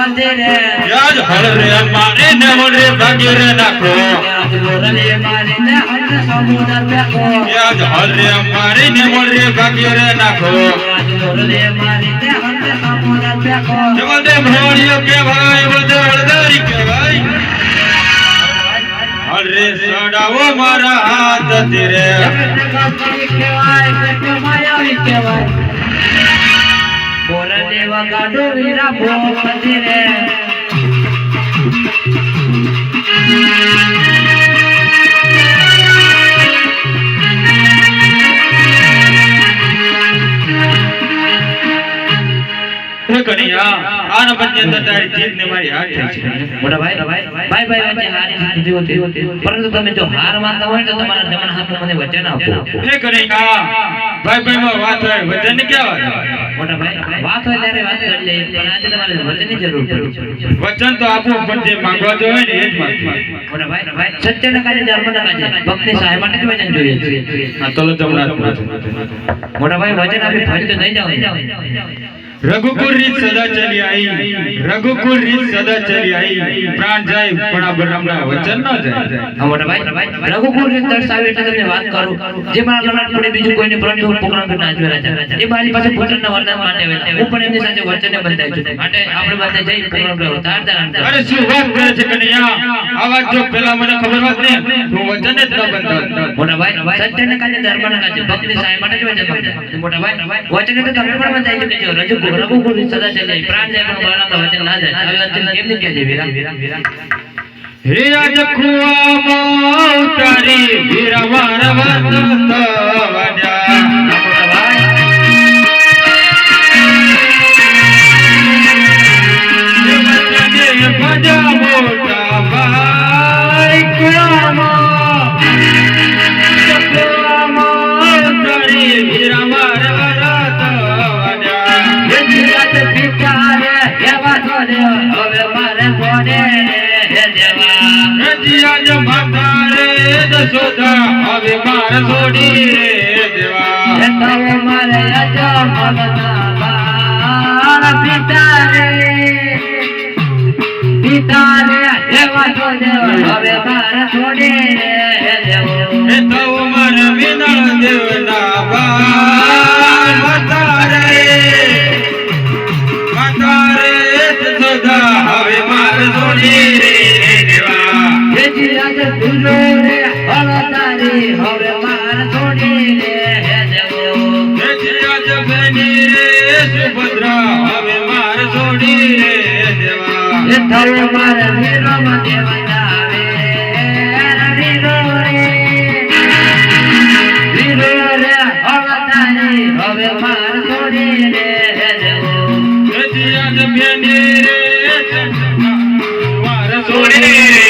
મંદિરે યાદ હરે મારે ને મોરે ભાગીરે નાખો યાદ મોરલે મારે ને હર સમુદ્ર બેકો યાદ હરે મારે ને મોરે ભાગીરે નાખો યાદ મોરલે મારે ને હર સમુદ્ર બેકો જવદે ભોળિયો કે ભાઈ વદે હળદરી કે ભાઈ હરે સડાવો મારા હાથ તેરે મોરદેવા ગાડો વીરા ભોપતિ રે કનૈયા આના બંને તારી જીત ને મારી હાર થઈ છે મોટા ભાઈ વચ્ચે હારી જીતી હોતી પરંતુ તમે જો હાર માનતા હોય તો તમારા જમણા હાથમાં મને વચન આપો હે કનૈયા ભાઈ માં વાત હોય વચન ને ક્યાં વાત મોટા ભાઈ વાત હોય ત્યારે વાત કરી લે પણ આજે તમારે વચનની જરૂર છે વચન તો આપવું પણ જે માંગવા જો હોય ને એ જ માંગવું મોટા ભાઈ સત્યના કાર્ય ધર્મના કાર્ય ભક્તિ સહાય માટે જ વચન જોઈએ હા તો જમણા મોટા ભાઈ વચન આપી ફરી તો નહીં જાવ રઘુકુલ રીત સદા ચલી આવી રઘુકુલ રીત સદા ચલી આવી પ્રાણ જાય પણ આ બ્રહ્મના વચન ન જાય મોટા ભાઈ રઘુકુલ રીત દર્શાવે એટલે તમને વાત કરું જે મારા લલાટ પડે બીજું કોઈને પરંતુ પોકરણ કરતા આજવેલા છે એ મારી પાસે પુત્રના વરદાન માટે આવેલા હું પણ એમની સાથે વચને બંધાઈ છું માટે આપણે બંને જઈ પોકરણ કરો તાર અરે શું વાત કરે છે કનૈયા આ વાત જો પહેલા મને ખબર હોત ને હું વચન જ ન બંધાત મોટા ભાઈ સત્યના કાર્ય ધર્મના કાર્ય ભક્તિ સહાય માટે જ વચન બંધાય મોટા ભાઈ વચને તો તમે પણ બંધાઈ ચૂકે છો રઘુકુલ સદા ચલે પ્રાણ જાય પણ બાળાનો વચન ના જાય હવે વચન કેમ નહીં કહે છે વીરા હે આજ કુવામાં ઉતારી વીરા મારા વતન વાજા મોટા ભાઈ વચને ભજા મોટા ભાઈ કુવામાં ઉતારી વીરા મારા હવે મારે કોને હે દેવા રજિયા જ માતારે દસોદા હવે માર છોડી રે દેવા હે તો મારે અજો મગના બાળ પિતા રે દેવા તો દેવા હવે મારે છોડી રે દેવો હે તો માર વિના દેવના બાળ માતારે હવે માર છોડી રે દેવા જેજી આજ તુજો રે હળતારી હવે માર છોડી રે દેવો જેજી આજ બની રે સુભદ્રા હવે માર છોડી રે દેવા એ થયો માર વીરો દેવના રે વીરો રે હળતારી હવે માર છોડી રે દેવો જેજી આજ બની રે માર છોડી